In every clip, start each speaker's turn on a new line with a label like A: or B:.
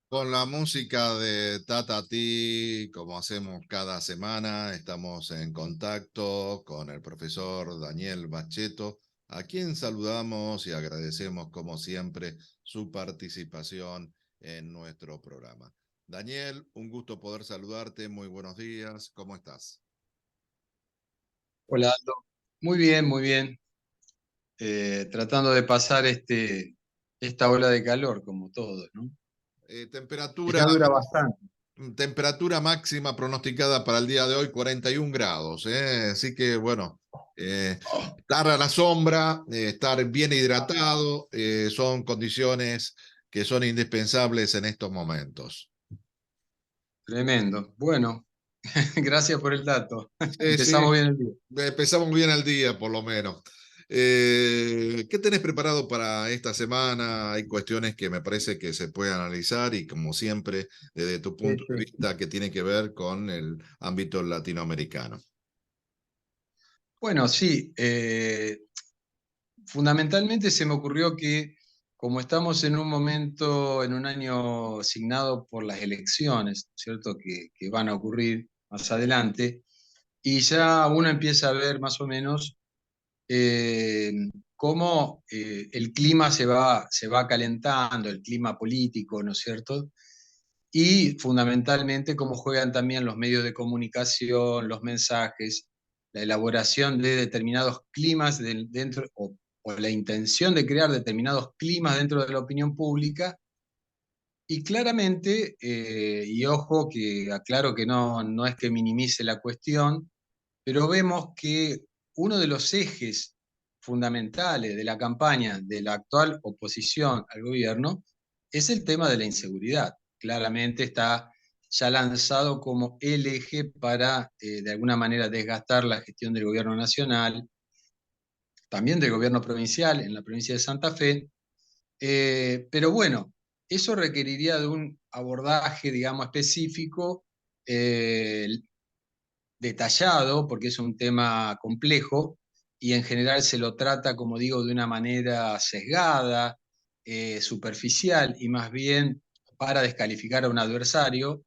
A: Con la música de Tata T, como hacemos cada semana, estamos en contacto con el profesor Daniel Bacheto, a quien saludamos y agradecemos como siempre su participación en nuestro programa. Daniel, un gusto poder saludarte, muy buenos días, ¿cómo estás?
B: Hola, Aldo. Muy bien, muy bien. Tratando de pasar esta ola de calor, como todos, ¿no? Que
A: Temperatura
B: ya dura bastante.
A: Temperatura máxima pronosticada para el día de hoy, 41 grados. Así que, bueno, estar a la sombra, estar bien hidratado, son condiciones que son indispensables en estos momentos.
B: Tremendo. Bueno, gracias por el dato.
A: Sí, sí,
B: Empezamos bien el día.
A: empezamos bien el día, por lo menos. ¿Qué tenés preparado para esta semana? Hay cuestiones que me parece que se pueden analizar y como siempre, desde tu
B: Sí,
A: punto de
B: sí.
A: vista, que tiene que ver con el ámbito latinoamericano.
B: Bueno, sí. Fundamentalmente se me ocurrió que como estamos en un momento, en un año asignado por las elecciones, ¿cierto? Que van a ocurrir más adelante, y ya uno empieza a ver más o menos eh, cómo el clima se va calentando, el clima político, ¿no es cierto? Y fundamentalmente cómo juegan también los medios de comunicación, los mensajes, la elaboración de determinados climas dentro, o la intención de crear determinados climas dentro de la opinión pública. Y claramente, y ojo que aclaro que no es que minimice la cuestión, pero vemos que uno de los ejes fundamentales de la campaña de la actual oposición al gobierno es el tema de la inseguridad. Claramente está ya lanzado como el eje para, de alguna manera, desgastar la gestión del gobierno nacional, también del gobierno provincial en la provincia de Santa Fe. Pero bueno, eso requeriría de un abordaje, digamos, específico, eh, detallado, porque es un tema complejo y en general se lo trata, como digo, de una manera sesgada, superficial y más bien para descalificar a un adversario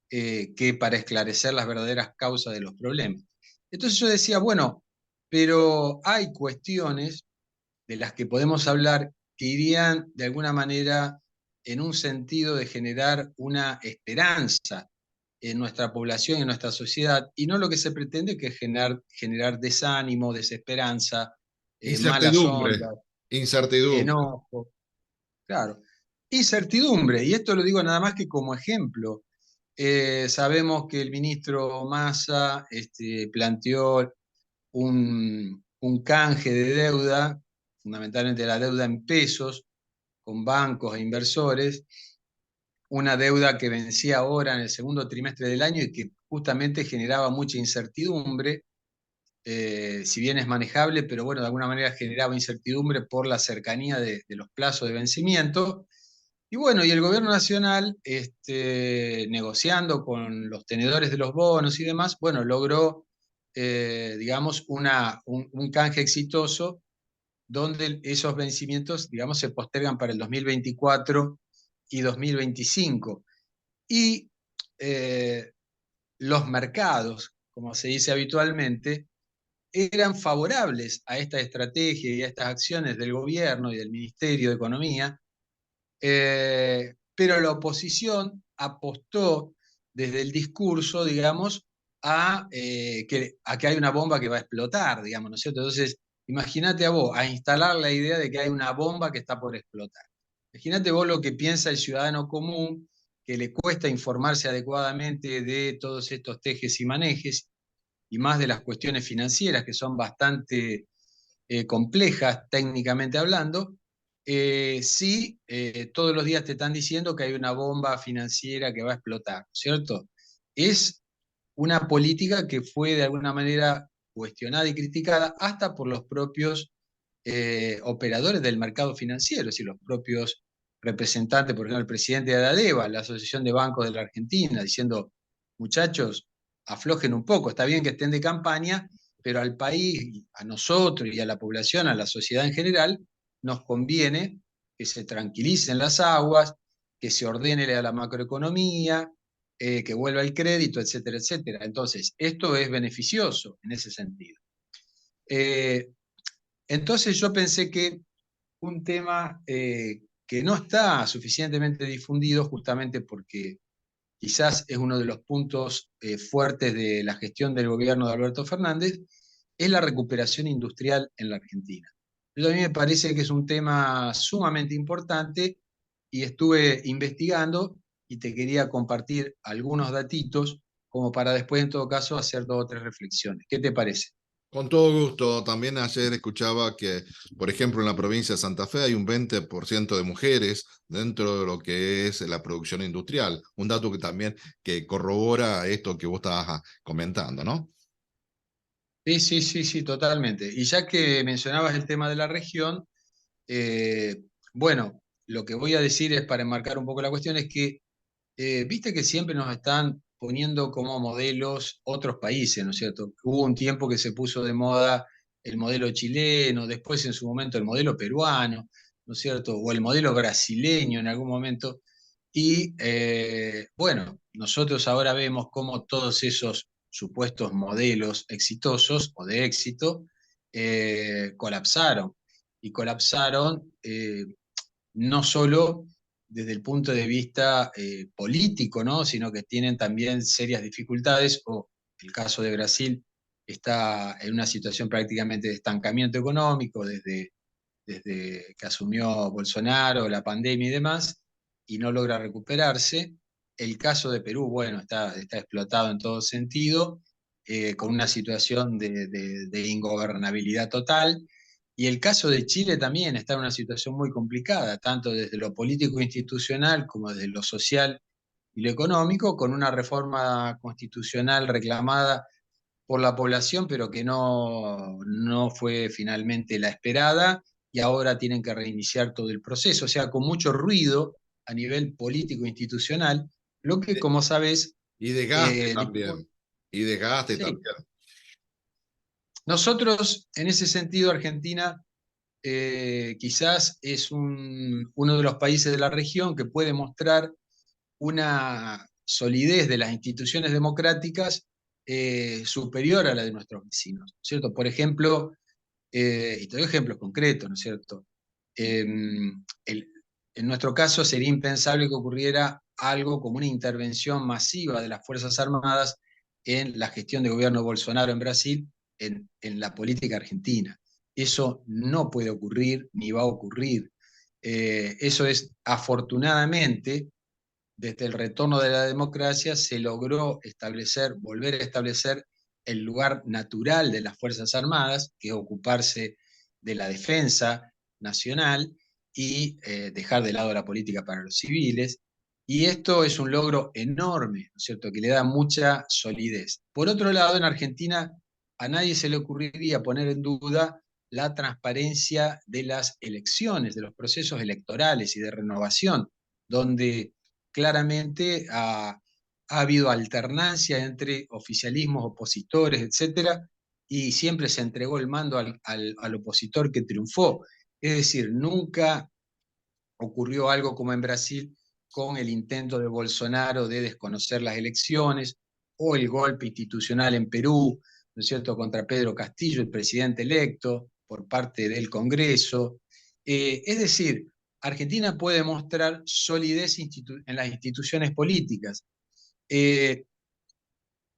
B: que para esclarecer las verdaderas causas de los problemas. Entonces yo decía, bueno, pero hay cuestiones de las que podemos hablar que irían de alguna manera en un sentido de generar una esperanza en nuestra población y en nuestra sociedad, y no lo que se pretende que es generar desánimo, desesperanza, malas
A: Incertidumbre,
B: ondas,
A: incertidumbre.
B: enojo, claro. Incertidumbre, y esto lo digo nada más que como ejemplo. Sabemos que el ministro Massa planteó un canje de deuda, fundamentalmente la deuda en pesos, con bancos e inversores, una deuda que vencía ahora en el segundo trimestre del año y que justamente generaba mucha incertidumbre, si bien es manejable, pero bueno, de alguna manera generaba incertidumbre por la cercanía de los plazos de vencimiento. Y bueno, y el gobierno nacional, negociando con los tenedores de los bonos y demás, bueno, logró, digamos, un canje exitoso donde esos vencimientos, digamos, se postergan para el 2024 y 2025. Y eh, los mercados, como se dice habitualmente, eran favorables a esta estrategia y a estas acciones del gobierno y del Ministerio de Economía, pero la oposición apostó desde el discurso, digamos, a que hay una bomba que va a explotar, digamos, ¿no es cierto? Entonces, imagínate a vos, a instalar la idea de que hay una bomba que está por explotar. Imagínate vos lo que piensa el ciudadano común, que le cuesta informarse adecuadamente de todos estos tejes y manejes, y más de las cuestiones financieras, que son bastante complejas técnicamente hablando, sí, todos los días te están diciendo que hay una bomba financiera que va a explotar, ¿cierto? Es una política que fue de alguna manera cuestionada y criticada hasta por los propios operadores del mercado financiero, es decir, los propios representantes, por ejemplo, el presidente de ADEVA, la Asociación de Bancos de la Argentina, diciendo, muchachos, aflojen un poco, está bien que estén de campaña, pero al país, a nosotros y a la población, a la sociedad en general, nos conviene que se tranquilicen las aguas, que se ordene a la macroeconomía, que vuelva el crédito, etcétera, etcétera. Entonces, esto es beneficioso en ese sentido. Entonces yo pensé que un tema que no está suficientemente difundido, justamente porque quizás es uno de los puntos fuertes de la gestión del gobierno de Alberto Fernández, es la recuperación industrial en la Argentina. Entonces, a mí me parece que es un tema sumamente importante y estuve investigando y te quería compartir algunos datitos como para después, en todo caso, hacer 2 o 3 reflexiones. ¿Qué te parece?
A: Con todo gusto. También ayer escuchaba que, por ejemplo, en la provincia de Santa Fe hay un 20% de mujeres dentro de lo que es la producción industrial. Un dato que también que corrobora esto que vos estabas comentando, ¿no?
B: Sí, sí, sí, sí, totalmente. Y ya que mencionabas el tema de la región, eh, bueno, lo que voy a decir es para enmarcar un poco la cuestión, es que viste que siempre nos están poniendo como modelos otros países, ¿no es cierto? Hubo un tiempo que se puso de moda el modelo chileno, después en su momento el modelo peruano, ¿no es cierto? O el modelo brasileño en algún momento. Y bueno, nosotros ahora vemos cómo todos esos supuestos modelos exitosos o de éxito colapsaron. Y colapsaron no solo desde el punto de vista político, ¿no? Sino que tienen también serias dificultades, o el caso de Brasil está en una situación prácticamente de estancamiento económico desde que asumió Bolsonaro, la pandemia y demás, y no logra recuperarse. El caso de Perú, bueno, está explotado en todo sentido, con una situación de ingobernabilidad total. Y el caso de Chile también está en una situación muy complicada, tanto desde lo político e institucional como desde lo social y lo económico, con una reforma constitucional reclamada por la población, pero que no fue finalmente la esperada, y ahora tienen que reiniciar todo el proceso, o sea, con mucho ruido a nivel político e institucional, lo que, como sabes,
A: Y desgaste
B: dispone.
A: también. Y desgaste
B: Sí.
A: también.
B: Nosotros, en ese sentido, Argentina quizás es uno de los países de la región que puede mostrar una solidez de las instituciones democráticas superior a la de nuestros vecinos, ¿cierto? Por ejemplo, y te doy ejemplos concretos, ¿no es cierto? Eh, en nuestro caso sería impensable que ocurriera algo como una intervención masiva de las Fuerzas Armadas en la gestión de gobierno de Bolsonaro en Brasil, en la política argentina. Eso no puede ocurrir ni va a ocurrir. Eso es, afortunadamente, desde el retorno de la democracia se logró establecer, volver a establecer el lugar natural de las Fuerzas Armadas, que es ocuparse de la defensa nacional y dejar de lado la política para los civiles. Y esto es un logro enorme, ¿no es cierto?, que le da mucha solidez. Por otro lado, en Argentina a nadie se le ocurriría poner en duda la transparencia de las elecciones, de los procesos electorales y de renovación, donde claramente ha habido alternancia entre oficialismos, opositores, etcétera, y siempre se entregó el mando al opositor que triunfó. Es decir, nunca ocurrió algo como en Brasil con el intento de Bolsonaro de desconocer las elecciones o el golpe institucional en Perú, ¿no es cierto?, contra Pedro Castillo, el presidente electo, por parte del Congreso. Es decir, Argentina puede mostrar solidez en las instituciones políticas. Eh,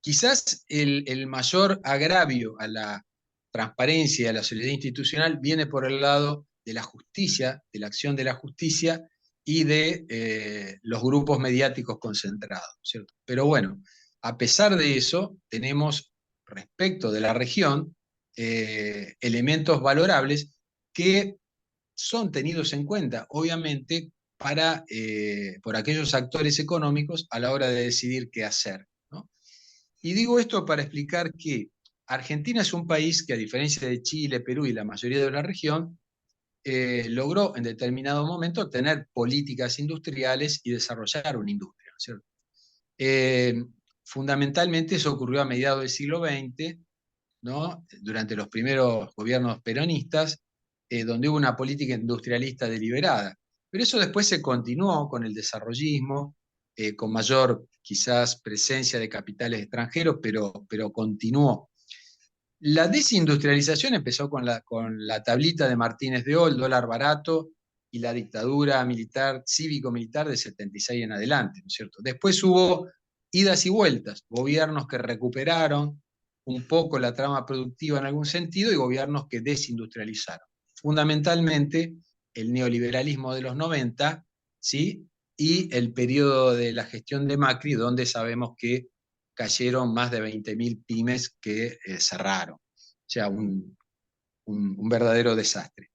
B: Quizás el mayor agravio a la transparencia y a la solidez institucional viene por el lado de la justicia, de la acción de la justicia y de los grupos mediáticos concentrados, ¿cierto? Pero bueno, a pesar de eso, tenemos respecto de la región elementos valorables que son tenidos en cuenta, obviamente, por aquellos actores económicos a la hora de decidir qué hacer, ¿no? Y digo esto para explicar que Argentina es un país que, a diferencia de Chile, Perú y la mayoría de la región, logró en determinado momento tener políticas industriales y desarrollar una industria, ¿no es cierto? Eh, Fundamentalmente eso ocurrió a mediados del siglo XX, ¿no?, durante los primeros gobiernos peronistas, donde hubo una política industrialista deliberada. Pero eso después se continuó con el desarrollismo, con mayor quizás presencia de capitales extranjeros, pero continuó. La desindustrialización empezó con la tablita de Martínez de Ol, dólar barato, y la dictadura militar, cívico-militar de 76 en adelante, ¿no es cierto? Después hubo idas y vueltas, gobiernos que recuperaron un poco la trama productiva en algún sentido y gobiernos que desindustrializaron. Fundamentalmente el neoliberalismo de los 90, ¿sí? Y el periodo de la gestión de Macri, donde sabemos que cayeron más de 20.000 pymes que cerraron. O sea, un verdadero desastre.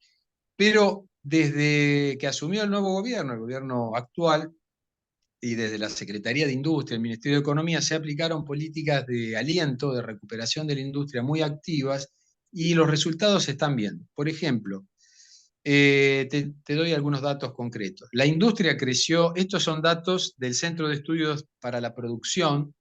B: Pero desde que asumió el gobierno actual, y desde la Secretaría de Industria, el Ministerio de Economía, se aplicaron políticas de aliento, de recuperación de la industria muy activas, y los resultados se están viendo. Por ejemplo, te doy algunos datos concretos. La industria creció, estos son datos del Centro de Estudios para la Producción,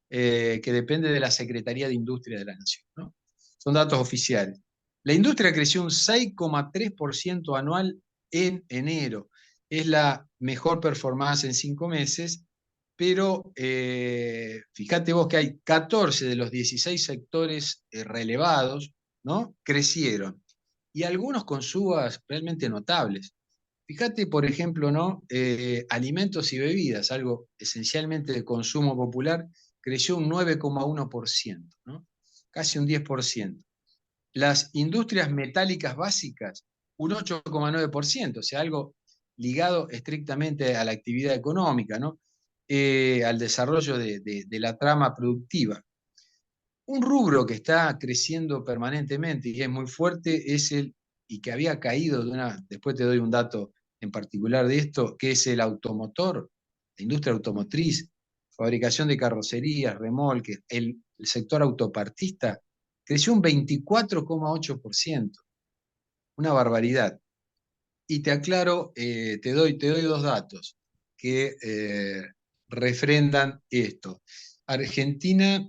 B: que depende de la Secretaría de Industria de la Nación, ¿no? Son datos oficiales. La industria creció un 6,3% anual en enero. Es la mejor performance en 5 meses, pero fíjate vos que hay 14 de los 16 sectores relevados, ¿no? Crecieron. Y algunos con subas realmente notables. Fíjate, por ejemplo, ¿no? Alimentos y bebidas, algo esencialmente de consumo popular, creció un 9,1%, ¿no? Casi un 10%. Las industrias metálicas básicas, un 8,9%, o sea, algo ligado estrictamente a la actividad económica, ¿no? Al desarrollo de la trama productiva. Un rubro que está creciendo permanentemente y es muy fuerte es y que había caído después te doy un dato en particular de esto, que es el automotor, la industria automotriz, fabricación de carrocerías, remolques, el sector autopartista, creció un 24,8%, una barbaridad. Y te aclaro, te doy dos datos que refrendan esto. Argentina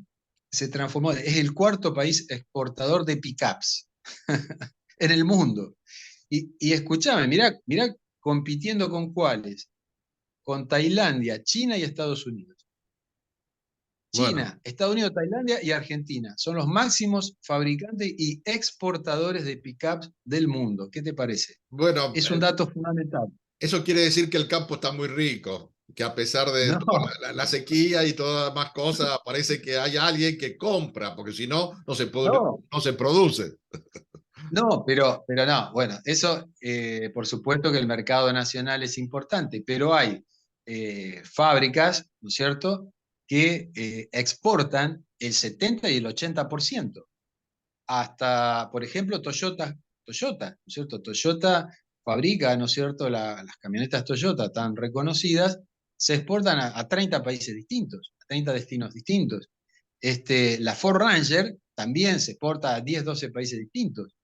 B: se transformó, es el cuarto país exportador de pickups en el mundo. Y escúchame, mirá compitiendo con cuáles, con Tailandia, China y Estados Unidos.
A: Bueno,
B: China, Estados Unidos, Tailandia y Argentina son los máximos fabricantes y exportadores de pickups del mundo. ¿Qué te parece?
A: bueno,
B: Es un dato fundamental.
A: eso quiere decir que el campo está muy rico, que a pesar de
B: No,
A: toda la sequía y todas las más cosas, parece que hay alguien que compra, porque si no,
B: no,
A: no se produce.
B: no, pero no, bueno, eso por supuesto que el mercado nacional es importante, pero hay fábricas, ¿no es cierto?, que exportan el 70 y el 80%. Hasta, por ejemplo, Toyota, ¿no es cierto? Toyota fabrica, ¿no es cierto?, las camionetas Toyota tan reconocidas, se exportan a 30 países distintos, a 30 destinos distintos. La Ford Ranger también se exporta a 10, 12 países distintos.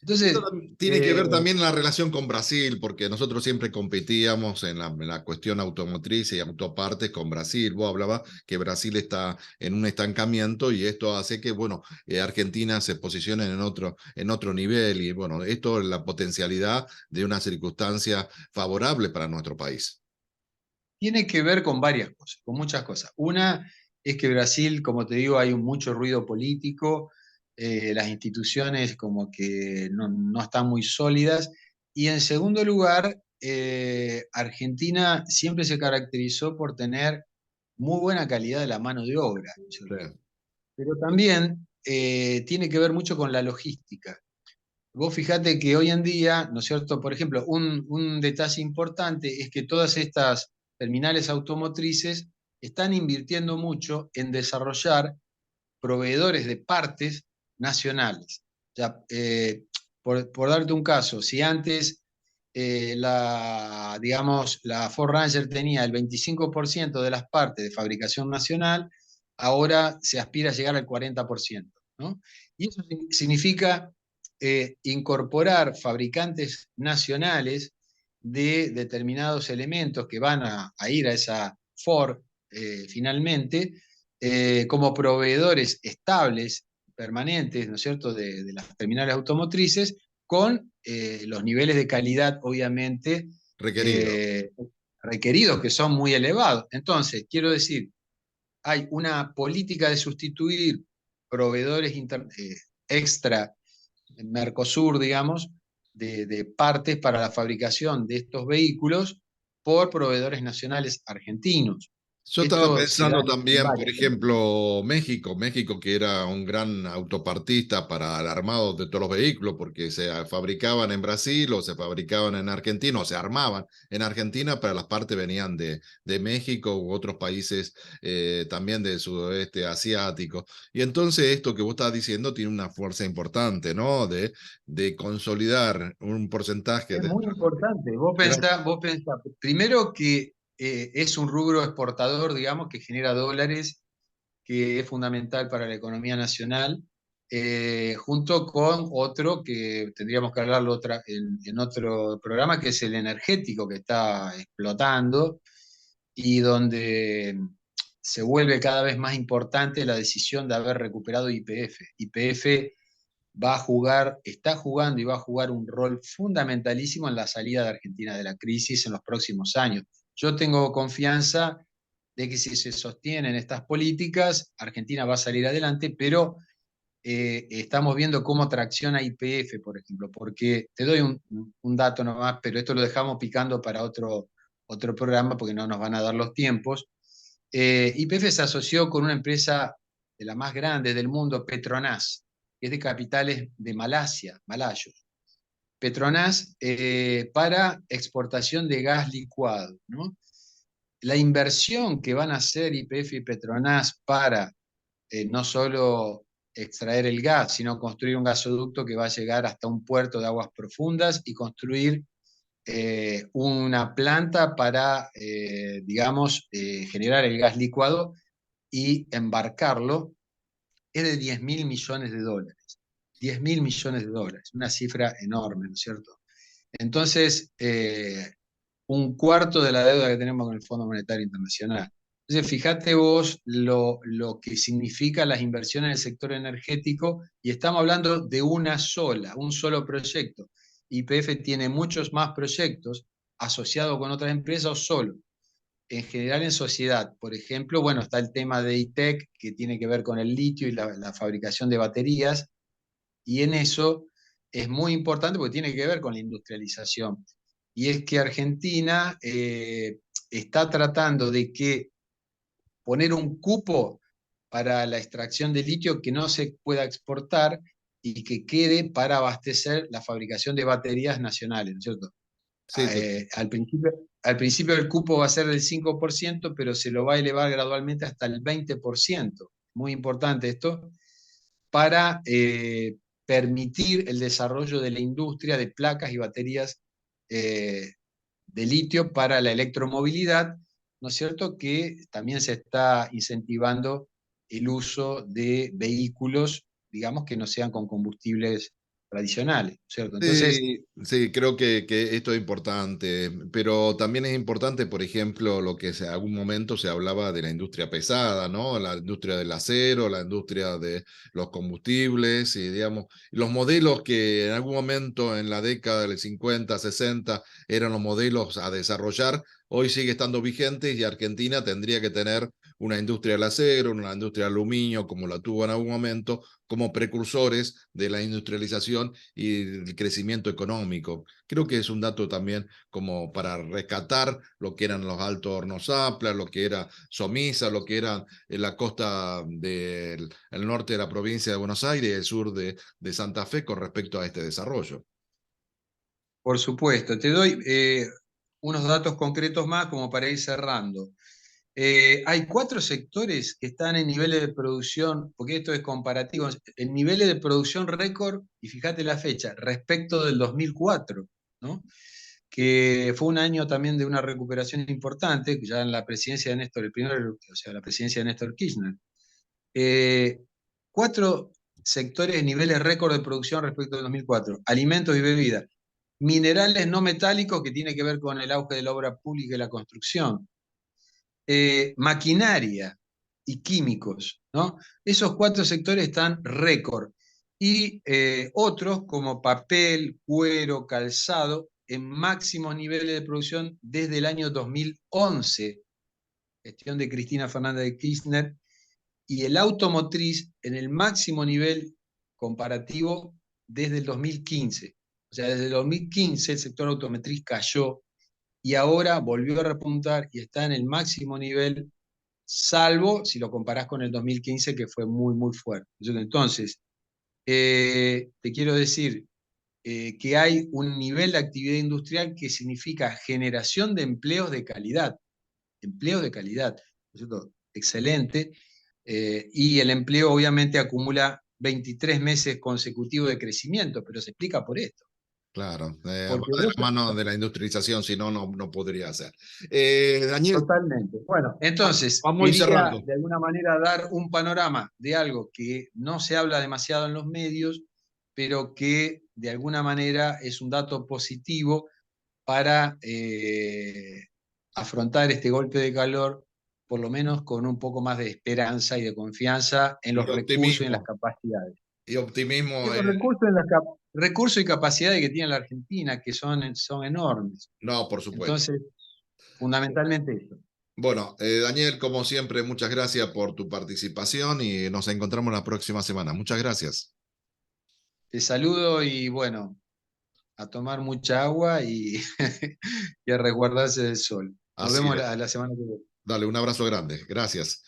A: Eso
B: Entonces,
A: tiene que ver también en la relación con Brasil, porque nosotros siempre competíamos en la cuestión automotriz y autopartes con Brasil. Vos hablabas que Brasil está en un estancamiento y esto hace que, bueno, Argentina se posicione en otro nivel y, bueno, esto es la potencialidad de una circunstancia favorable para nuestro país.
B: tiene que ver con varias cosas, con muchas cosas. Una es que Brasil, como te digo, hay mucho ruido político, las instituciones como que no están muy sólidas. Y en segundo lugar, Argentina siempre se caracterizó por tener muy buena calidad de la mano de obra, ¿no es
A: Sí.
B: cierto? Pero también tiene que ver mucho con la logística. Vos fijate que hoy en día, ¿no es cierto? Por ejemplo, un detalle importante es que todas estas terminales automotrices están invirtiendo mucho en desarrollar proveedores de partes nacionales. O sea, por darte un caso, si antes digamos, la Ford Ranger tenía el 25% de las partes de fabricación nacional, ahora se aspira a llegar al 40%, ¿no? Y eso significa incorporar fabricantes nacionales de determinados elementos que van a ir a esa Ford finalmente, como proveedores estables, permanentes, ¿no es cierto?, de las terminales automotrices, con los niveles de calidad, obviamente,
A: Requerido.
B: eh, requeridos que son muy elevados. Entonces, quiero decir, hay una política de sustituir proveedores extra Mercosur, digamos, de partes para la fabricación de estos vehículos por proveedores nacionales argentinos.
A: Yo estaba
B: Esto se da
A: pensando
B: en
A: también, por
B: varios sectores.
A: ejemplo, México que era un gran autopartista para el armado de todos los vehículos, porque se fabricaban en Brasil o se fabricaban en Argentina o se armaban en Argentina, pero las partes venían de México u otros países también del sudoeste asiático. Y entonces esto que vos estás diciendo tiene una fuerza importante, ¿no? De consolidar un porcentaje
B: Es
A: de...
B: muy importante. Vos pensá, primero que es un rubro exportador, digamos, que genera dólares, que es fundamental para la economía nacional, junto con otro que tendríamos que hablarlo en otro programa, que es el energético, que está explotando y donde se vuelve cada vez más importante la decisión de haber recuperado YPF. YPF va a jugar, está jugando y va a jugar un rol fundamentalísimo en la salida de Argentina de la crisis en los próximos años. Yo tengo confianza de que si se sostienen estas políticas, Argentina va a salir adelante, pero estamos viendo cómo tracciona YPF, por ejemplo, porque te doy un dato nomás, pero esto lo dejamos picando para otro programa porque no nos van a dar los tiempos. YPF se asoció con una empresa de las más grandes del mundo, Petronas, que es de capitales de Malasia, malayos. Petronas para exportación de gas licuado, ¿no? La inversión que van a hacer YPF y Petronas para no solo extraer el gas, sino construir un gasoducto que va a llegar hasta un puerto de aguas profundas y construir una planta para, digamos, generar el gas licuado y embarcarlo, es de 10 mil millones de dólares. 10 mil millones de dólares, una cifra enorme, ¿no es cierto? Entonces, un cuarto de la deuda que tenemos con el Fondo Monetario Internacional. Entonces, fíjate vos lo que significan las inversiones en el sector energético y estamos hablando de un solo proyecto. YPF tiene muchos más proyectos asociados con otras empresas o solo. En general en sociedad, por ejemplo, bueno, está el tema de ITEC que tiene que ver con el litio y la fabricación de baterías, y en eso es muy importante porque tiene que ver con la industrialización. Y es que Argentina está tratando de que poner un cupo para la extracción de litio que no se pueda exportar y que quede para abastecer la fabricación de baterías nacionales, ¿no es cierto?
A: Sí,
B: Al principio el cupo va a ser del 5%, pero se lo va a elevar gradualmente hasta el 20%. Muy importante esto, para permitir el desarrollo de la industria de placas y baterías eh, de litio para la electromovilidad, ¿no es cierto? Que también se está incentivando el uso de vehículos, digamos, que no sean con combustibles tradicionales, ¿no es cierto? Entonces,
A: sí, sí, creo que esto es importante, pero también es importante, por ejemplo, lo que en algún momento se hablaba de la industria pesada, ¿no? La industria del acero, la industria de los combustibles, y digamos, los modelos que en algún momento en la década del 50, 60 eran los modelos a desarrollar, hoy sigue estando vigentes y Argentina tendría que tener una industria del acero, una industria del aluminio, como la tuvo en algún momento, como precursores de la industrialización y el crecimiento económico. Creo que es un dato también como para rescatar lo que eran los Altos Hornos Zapla, lo que era Somisa, lo que era la costa del el norte de la provincia de Buenos Aires y el sur de Santa Fe con respecto a este desarrollo.
B: por supuesto, te doy unos datos concretos más como para ir cerrando. Hay cuatro sectores que están en niveles de producción, porque esto es comparativo, en niveles de producción récord, y fíjate la fecha, respecto del 2004, ¿no? Que fue un año también de una recuperación importante, ya en la presidencia de Néstor, el primero, o sea, la presidencia de Néstor Kirchner. Eh, Cuatro sectores de niveles récord de producción respecto del 2004, alimentos y bebidas, minerales no metálicos que tiene que ver con el auge de la obra pública y la construcción, maquinaria y químicos, ¿no? Esos cuatro sectores están récord. Y otros como papel, cuero, calzado, en máximos niveles de producción desde el año 2011, gestión de Cristina Fernández de Kirchner, y el automotriz en el máximo nivel comparativo desde el 2015. O sea, desde el 2015 el sector automotriz cayó y ahora volvió a repuntar y está en el máximo nivel, salvo si lo comparás con el 2015, que fue muy, muy fuerte. Entonces, te quiero decir que hay un nivel de actividad industrial que significa generación de empleos de calidad, ¿no es cierto? Excelente, y el empleo obviamente acumula 23 meses consecutivos de crecimiento, pero se explica por esto.
A: Claro, va
B: Porque
A: de
B: vos,
A: la mano de la industrialización, si no, no podría ser. Daniel,
B: totalmente. Bueno, entonces
A: vamos a ir
B: quería
A: cerrando.
B: de alguna manera dar un panorama de algo que no se habla demasiado en los medios, pero que de alguna manera es un dato positivo para afrontar este golpe de calor, por lo menos con un poco más de esperanza y de confianza en
A: Y
B: los recursos y en las
A: optimismo.
B: capacidades.
A: Y optimismo,
B: Y los recursos y capacidades que tiene la Argentina, que son enormes.
A: no, por supuesto.
B: Entonces, fundamentalmente eso.
A: Bueno, Daniel, como siempre, muchas gracias por tu participación y nos encontramos la próxima semana. Muchas gracias.
B: Te saludo y bueno, a tomar mucha agua y, y a resguardarse del sol. Nos
A: Así
B: vemos
A: es.
B: la semana que viene.
A: Dale, un abrazo grande. Gracias.